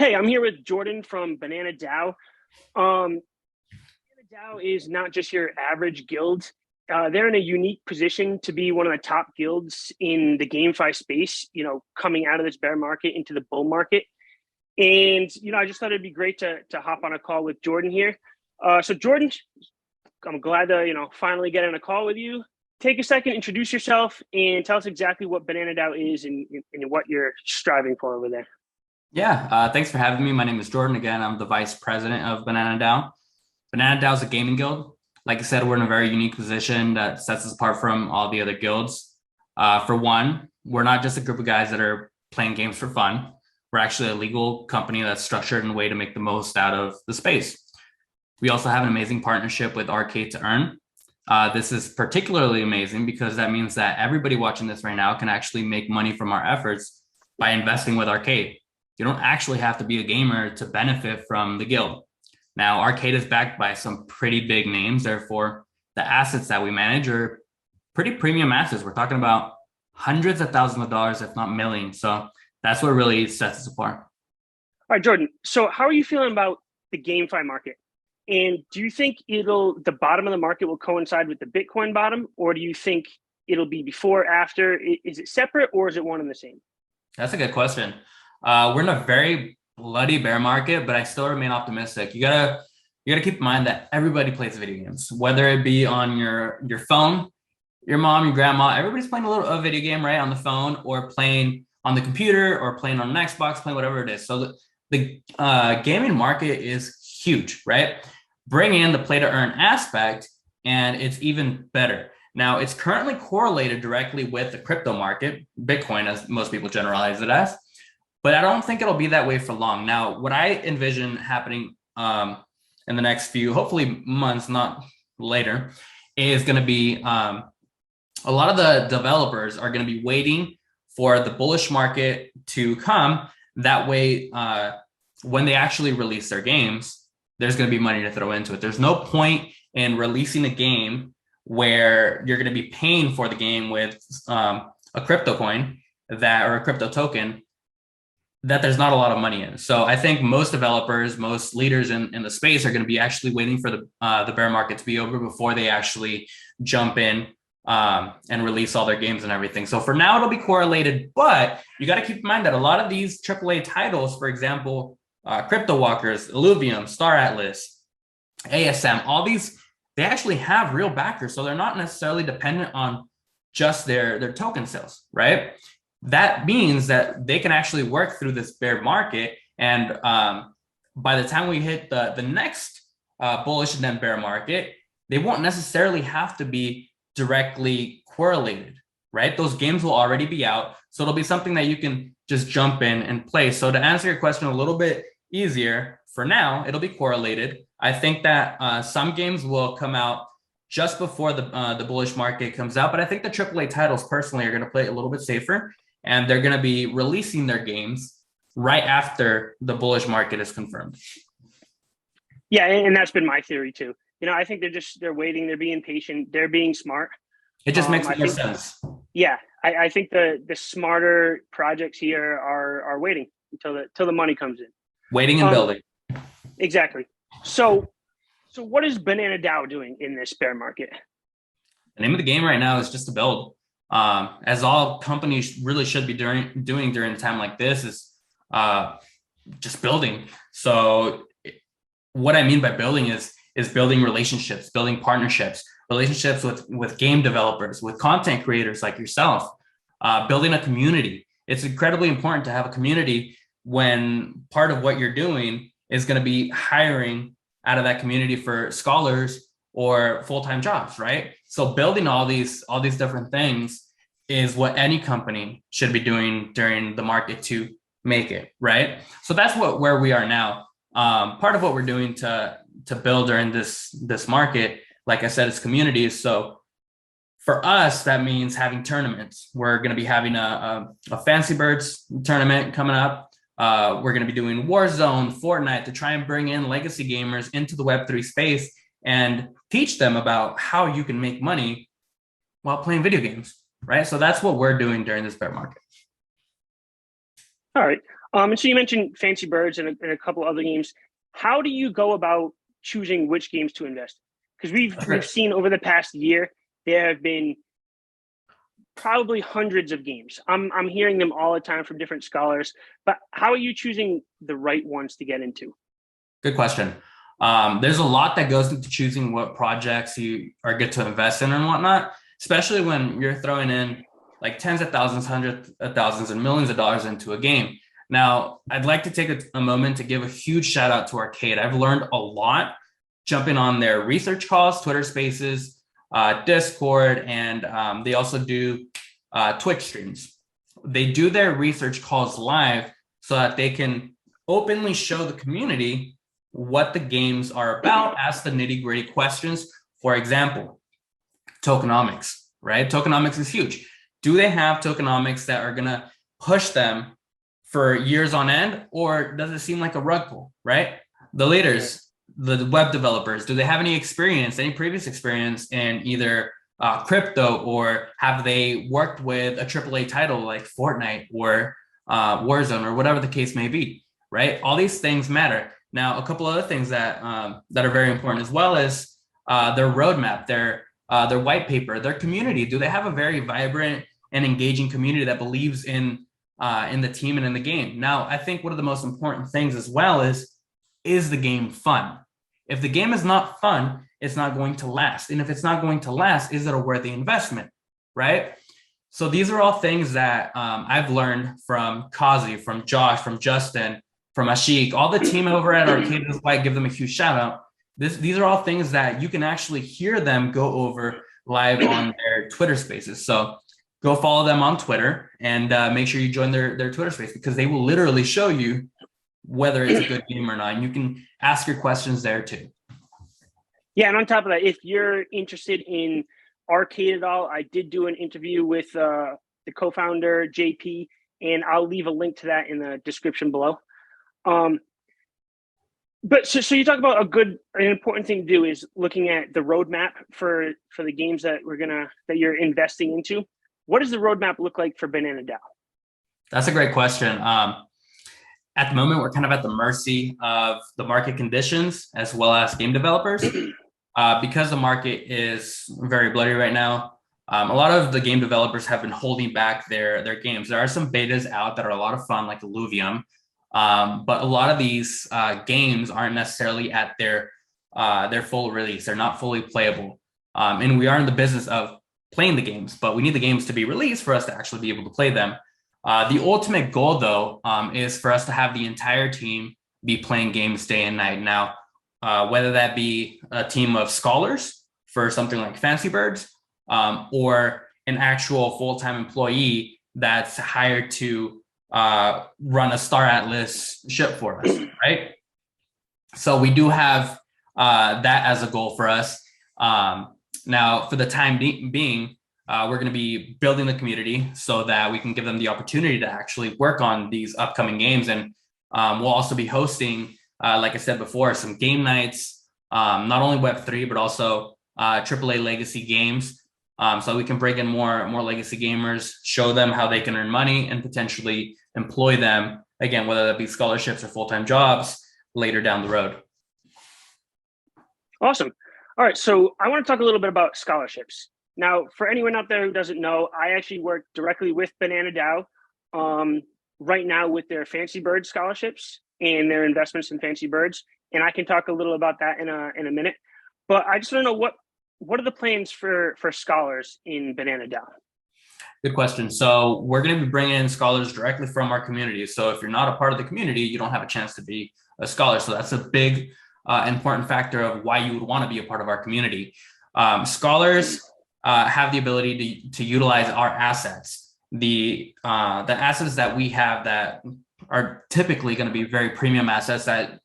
Hey, I'm here with Jordan from Banana DAO. Banana DAO is not just your average guild. They're in a unique position to be one of the top guilds in the GameFi space, coming out of this bear market into the bull market. And, I just thought it'd be great to hop on a call with Jordan here. So Jordan, I'm glad to, finally get on a call with you. Take a second, introduce yourself, and tell us exactly what Banana DAO is and what you're striving for over there. Yeah, thanks for having me. My name is Jordan. Again, I'm the vice president of Banana DAO. Banana DAO is a gaming guild. Like I said, we're in a very unique position that sets us apart from all the other guilds. For one, we're not just a group of guys that are playing games for fun. We're actually a legal company that's structured in a way to make the most out of the space. We also have an amazing partnership with Arcade2Earn. This is particularly amazing because that means that everybody watching this right now can actually make money from our efforts by investing with Arcade. You don't actually have to be a gamer to benefit from the guild. Now, Arcade is backed by some pretty big names. Therefore, the assets that we manage are pretty premium assets. We're talking about hundreds of thousands of dollars, if not millions. So that's what really sets us apart. All right, Jordan. So how are you feeling about the GameFi market? And do you think the bottom of the market will coincide with the Bitcoin bottom? Or do you think it'll be before, after? Is it separate or is it one and the same? That's a good question. We're in a very bloody bear market, but I still remain optimistic. You gotta keep in mind that everybody plays video games, whether it be on your phone, your mom, your grandma. Everybody's playing a video game, right, on the phone, or playing on the computer, or playing on an Xbox, playing whatever it is. So the gaming market is huge, right? Bring in the play to earn aspect, and it's even better. Now, it's currently correlated directly with the crypto market, Bitcoin, as most people generalize it as. But I don't think it'll be that way for long. Now, what I envision happening in the next few, hopefully months, not later, is going to be a lot of the developers are going to be waiting for the bullish market to come. That way, when they actually release their games, there's going to be money to throw into it. There's no point in releasing a game where you're going to be paying for the game with a crypto coin or a crypto token that there's not a lot of money in. So I think most developers, most leaders in the space are going to be actually waiting for the bear market to be over before they actually jump in and release all their games and everything. So for now, it'll be correlated, but you got to keep in mind that a lot of these AAA titles, for example, Crypto Walkers, Illuvium, Star Atlas, ASM, all these, they actually have real backers. So they're not necessarily dependent on just their token sales, right? That means that they can actually work through this bear market. And by the time we hit the next bullish and then bear market, they won't necessarily have to be directly correlated, right? Those games will already be out. So it'll be something that you can just jump in and play. So to answer your question a little bit easier, for now, it'll be correlated. I think that some games will come out just before the bullish market comes out. But I think the AAA titles personally are going to play a little bit safer. And they're going to be releasing their games right after the bullish market is confirmed. Yeah, and that's been my theory too. I think they're waiting, they're being patient, they're being smart. It just makes more sense. Yeah, I think the smarter projects here are waiting until the money comes in. Waiting and building. Exactly. So what is Banana DAO doing in this bear market? The name of the game right now is just to build. As all companies really should be doing during a time like this is just building. So what I mean by building is building relationships, building partnerships, relationships with game developers, with content creators like yourself, building a community. It's incredibly important to have a community when part of what you're doing is going to be hiring out of that community for scholars or full-time jobs, right? So building all these different things is what any company should be doing during the market to make it, right? So that's where we are now. Part of what we're doing to build during this market, like I said, is communities. So for us, that means having tournaments. We're going to be having a Fancy Birds tournament coming up. We're going to be doing Warzone, Fortnite to try and bring in legacy gamers into the Web3 space and teach them about how you can make money while playing video games, right? So that's what we're doing during this bear market. All right. And so you mentioned Fancy Birds and a couple other games. How do you go about choosing which games to invest? Because we've seen over the past year there have been probably hundreds of games. I'm hearing them all the time from different scholars. But how are you choosing the right ones to get into? Good question. There's a lot that goes into choosing what projects you are good to invest in and whatnot, especially when you're throwing in like tens of thousands, hundreds of thousands, and millions of dollars into a game. Now, I'd like to take a moment to give a huge shout out to Arcade. I've learned a lot jumping on their research calls, Twitter Spaces, Discord, and they also do Twitch streams. They do their research calls live so that they can openly show the community what the games are about, ask the nitty-gritty questions. For example, tokenomics, right? Tokenomics is huge. Do they have tokenomics that are going to push them for years on end, or does it seem like a rug pull, right? The leaders, the web developers, do they have any experience, any previous experience in either crypto, or have they worked with a AAA title like Fortnite or Warzone or whatever the case may be, right? All these things matter. Now, a couple other things that that are very important as well is their roadmap, their white paper, their community. Do they have a very vibrant and engaging community that believes in the team and in the game? Now, I think one of the most important things as well is the game fun? If the game is not fun, it's not going to last. And if it's not going to last, is it a worthy investment, right? So these are all things that I've learned from Kazi, from Josh, from Justin, from Ashik, all the team over at Arcade2Earn. Give them a huge shout out. These are all things that you can actually hear them go over live on their Twitter Spaces. So go follow them on Twitter and make sure you join their Twitter Space, because they will literally show you whether it's a good game or not. And you can ask your questions there too. Yeah, and on top of that, if you're interested in Arcade at all, I did do an interview with the co-founder, JP, and I'll leave a link to that in the description below. But so you talk about an important thing to do is looking at the roadmap for the games that you're investing into. What does the roadmap look like for Banana DAO? That's a great question. At the moment, we're kind of at the mercy of the market conditions as well as game developers. Because the market is very bloody right now, a lot of the game developers have been holding back their games. There are some betas out that are a lot of fun, like Illuvium, but a lot of these games aren't necessarily at their full release. They're not fully playable. And we are in the business of playing the games, but we need the games to be released for us to actually be able to play them. The ultimate goal, though, is for us to have the entire team be playing games day and night. Now, whether that be a team of scholars for something like Fancy Birds, or an actual full-time employee that's hired to run a Star Atlas ship for us, right? So we do have that as a goal for us. Now, for the time being, we're going to be building the community so that we can give them the opportunity to actually work on these upcoming games. And we'll also be hosting, like I said before, some game nights, not only Web3, but also AAA legacy games. So we can bring in more legacy gamers, show them how they can earn money and potentially employ them, again, whether that be scholarships or full-time jobs later down the road. Awesome. All right. So I want to talk a little bit about scholarships. Now, for anyone out there who doesn't know, I actually work directly with Banana DAO right now with their Fancy Bird scholarships and their investments in Fancy Birds. And I can talk a little about that in a minute. But I just want to know what are the plans for scholars in Banana DAO? Good question. So we're going to be bringing in scholars directly from our community. So if you're not a part of the community, you don't have a chance to be a scholar. So that's a big important factor of why you would want to be a part of our community. Scholars have the ability to utilize our assets. The assets that we have that are typically going to be very premium assets that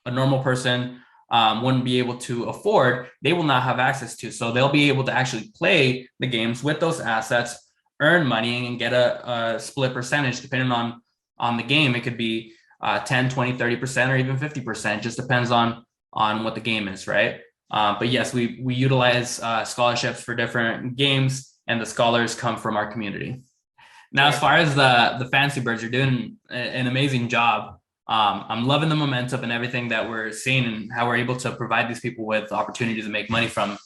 a normal person wouldn't be able to afford, they will not have access to. So they'll be able to actually play the games with those assets, earn money, and get a split percentage depending on the game. It could be 10, 20, 30%, or even 50%. Just depends on what the game is, right? But yes, we utilize scholarships for different games, and the scholars come from our community. Now, as far as the fancy birds, you're doing an amazing job. I'm loving the momentum and everything that we're seeing and how we're able to provide these people with opportunities to make money from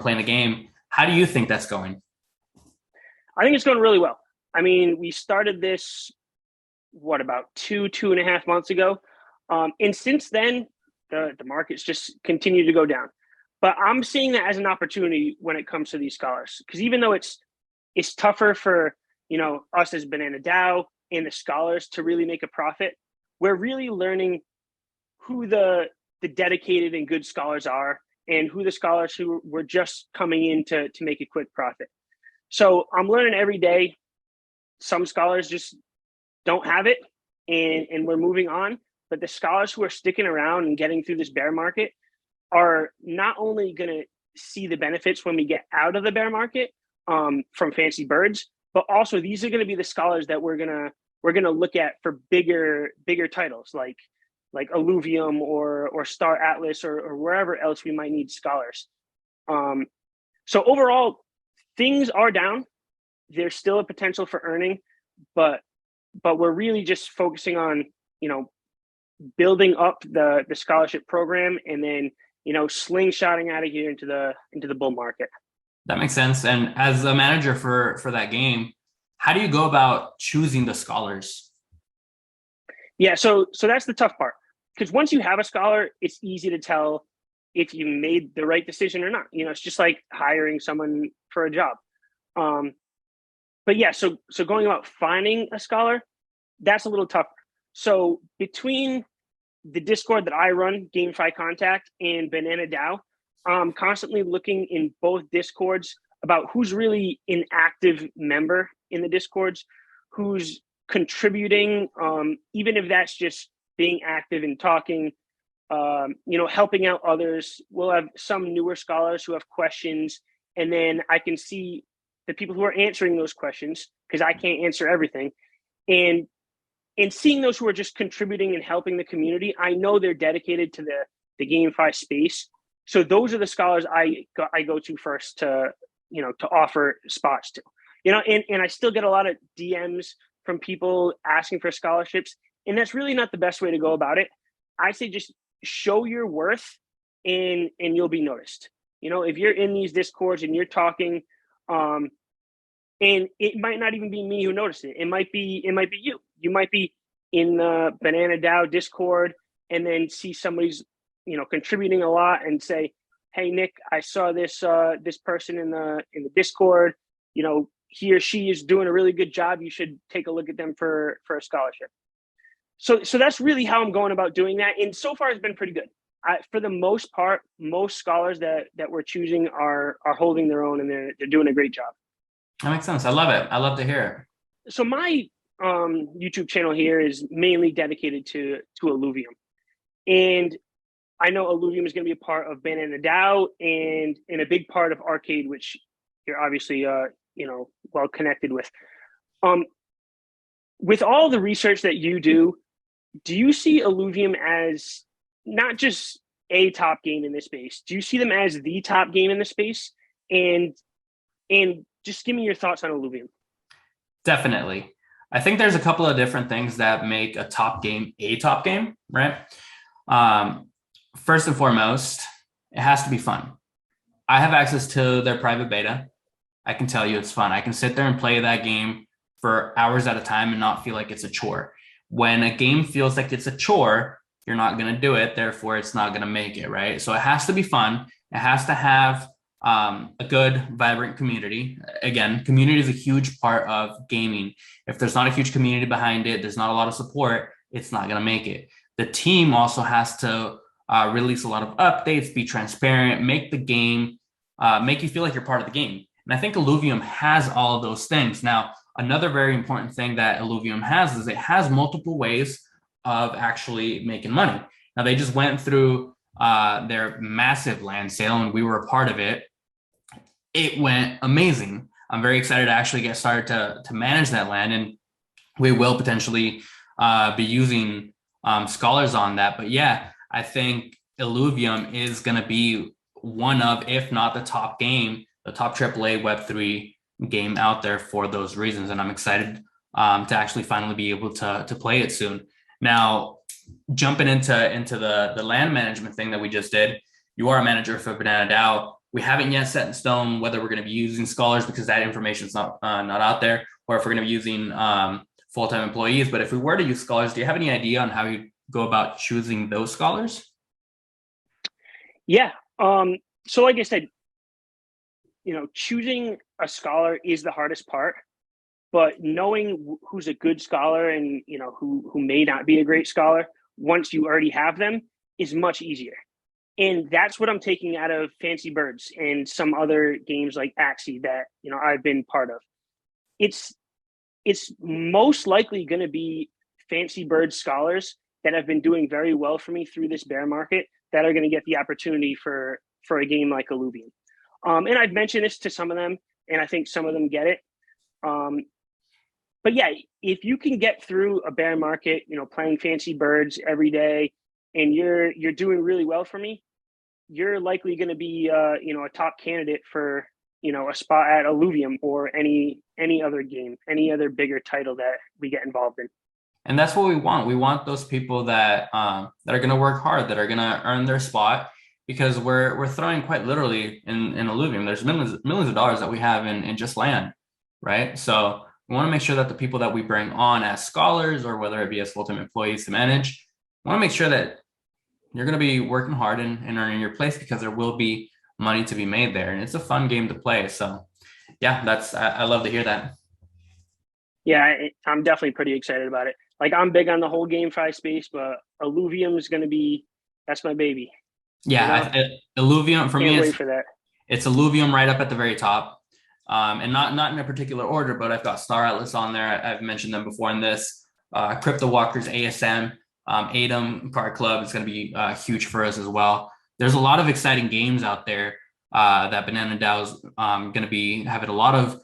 playing the game. How do you think that's going? I think it's going really well. I mean, we started this, about 2.5 months ago. And since then, the markets just continue to go down. But I'm seeing that as an opportunity when it comes to these scholars. Because even though it's tougher for, us as Banana DAO and the scholars to really make a profit, we're really learning who the dedicated and good scholars are and who the scholars who were just coming in to make a quick profit. So I'm learning every day. Some scholars just don't have it and we're moving on. But the scholars who are sticking around and getting through this bear market are not only going to see the benefits when we get out of the bear market from fancy birds, but also these are going to be the scholars that we're gonna look at for bigger titles like Illuvium or Star Atlas or wherever else we might need scholars. So overall, things are down. There's still a potential for earning, but we're really just focusing on building up the scholarship program and then slingshotting out of here into the bull market. That makes sense. And as a manager for that game, how do you go about choosing the scholars? Yeah, so that's the tough part. Because once you have a scholar, it's easy to tell if you made the right decision or not. It's just like hiring someone for a job. But yeah, so going about finding a scholar, that's a little tougher. So between the Discord that I run, GameFi Contact, and Banana DAO, I'm constantly looking in both Discords about who's really an active member in the Discords, who's contributing, even if that's just being active and talking, helping out others. We'll have some newer scholars who have questions, and then I can see the people who are answering those questions because I can't answer everything. And seeing those who are just contributing and helping the community, I know they're dedicated to the GameFi space. So those are the scholars I go to first to offer spots to, and I still get a lot of DMs from people asking for scholarships. And that's really not the best way to go about it. I say just show your worth and you'll be noticed. If you're in these Discords and you're talking, and it might not even be me who noticed it. It might be you. You might be in the Banana DAO Discord and then see somebody's, contributing a lot and say, hey, Nick, I saw this person in the Discord, he or she is doing a really good job. You should take a look at them for a scholarship. So that's really how I'm going about doing that. And so far it's been pretty good. For the most part, most scholars that we're choosing are holding their own and they're doing a great job. That makes sense. I love it. I love to hear it. So my YouTube channel here is mainly dedicated to Illuvium. And I know Illuvium is going to be a part of Banana DAO and a big part of Arcade, which you're obviously well connected with. With all the research that you do you see Illuvium as not just a top game in this space? Do you see them as the top game in the space? And just give me your thoughts on Illuvium. Definitely. I think there's a couple of different things that make a top game, right? First and foremost, it has to be fun. I have access to their private beta. I can tell you it's fun. I can sit there and play that game for hours at a time and not feel like it's a chore. When a game feels like it's a chore, you're not going to do it. Therefore, it's not going to make it, right? So it has to be fun. It has to have a good, vibrant community. Again, community is a huge part of gaming. If there's not a huge community behind it, there's not a lot of support, it's not going to make it. The team also has to release a lot of updates, be transparent, make the game, make you feel like you're part of the game. And I think Illuvium has all of those things. Now, another very important thing that Illuvium has is it has multiple ways of actually making money. Now, they just went through their massive land sale and we were a part of it. It went amazing. I'm very excited to actually get started to manage that land, and we will potentially be using scholars on that. But yeah, I think Illuvium is going to be one of, if not the top game, the top AAA Web3 game out there for those reasons. And I'm excited to actually finally be able to play it soon. Now, jumping into the land management thing that we just did, you are a manager for Banana DAO. We haven't yet set in stone whether we're going to be using scholars because that information is not out there, or if we're going to be using full-time employees. But if we were to use scholars, do you have any idea on how you go about choosing those scholars? Yeah. So like I said, choosing a scholar is the hardest part, but knowing who's a good scholar and, who may not be a great scholar, once you already have them, is much easier. And that's what I'm taking out of Fancy Birds and some other games like Axie that, I've been part of. It's most likely going to be Fancy Birds scholars that have been doing very well for me through this bear market that are going to get the opportunity for a game like Illuvium. And I've mentioned this to some of them, and I think some of them get it. But yeah, if you can get through a bear market, playing Fancy Birds every day, and you're doing really well for me, you're likely going to be a top candidate for a spot at Illuvium or any other game, any other bigger title that we get involved in. And that's what we want. We want those people that are going to work hard, that are going to earn their spot, because we're throwing quite literally in Illuvium. There's millions of dollars that we have in just land, right? So we want to make sure that the people that we bring on as scholars, or whether it be as full-time employees to manage, we want to make sure that you're going to be working hard and earning your place, because there will be money to be made there. And it's a fun game to play. So yeah, I love to hear that. Yeah, I'm definitely pretty excited about it. Like, I'm big on the whole GameFi space, but Illuvium is going to be, that's my baby. Yeah, Illuvium for me. Can't wait for that. It's Illuvium right up at the very top. And not in a particular order, but I've got Star Atlas on there. I've mentioned them before in this. Crypto Walkers, ASM, Atom Card Club is going to be huge for us as well. There's a lot of exciting games out there that Banana DAO is going to be having a lot of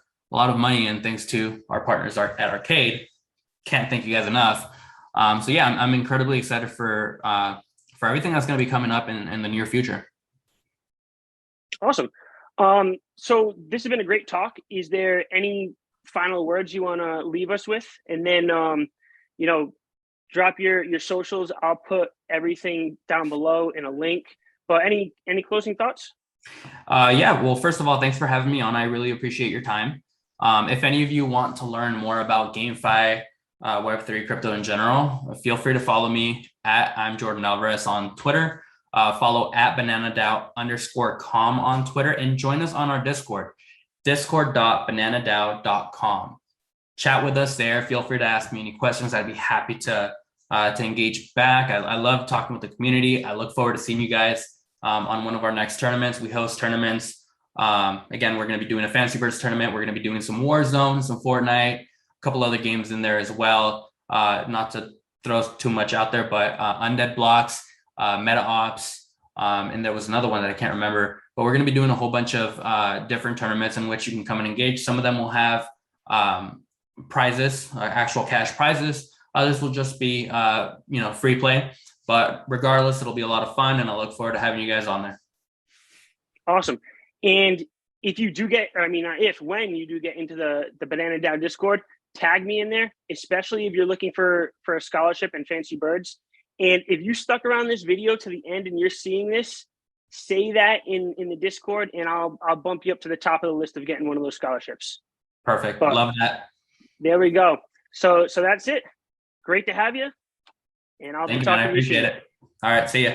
money in, thanks to our partners at Arcade. Can't thank you guys enough. So yeah, I'm incredibly excited for everything that's going to be coming up in the near future. Awesome. So this has been a great talk. Is there any final words you want to leave us with? And then, drop your socials. I'll put everything down below in a link. But any closing thoughts? Yeah. Well, first of all, thanks for having me on. I really appreciate your time. If any of you want to learn more about GameFi, Web3 crypto in general, feel free to follow me I'm Jordan Alvarez on Twitter. Follow at bananadao_com on Twitter, and join us on our Discord, discord.bananadao.com. Chat with us there. Feel free to ask me any questions. I'd be happy to engage back. I love talking with the community. I look forward to seeing you guys on one of our next tournaments. We host tournaments. Again, we're going to be doing a Fancy Birds tournament. We're going to be doing some Warzone, some Fortnite, a couple other games in there as well. Not to throw too much out there, but Undead Blocks, Meta Ops, and there was another one that I can't remember. But we're going to be doing a whole bunch of different tournaments in which you can come and engage. Some of them will have prizes, actual cash prizes. Others will just be free play. But regardless, it'll be a lot of fun, and I look forward to having you guys on there. Awesome. And if you do get, when you do get into the Banana DAO Discord, tag me in there, especially if you're looking for a scholarship in Fancy Birds. And if you stuck around this video to the end and you're seeing this, say that in the Discord, and I'll bump you up to the top of the list of getting one of those scholarships. Perfect. Love that. There we go. So that's it. Great to have you. And I'll be talking to you soon. I appreciate it. All right. See ya.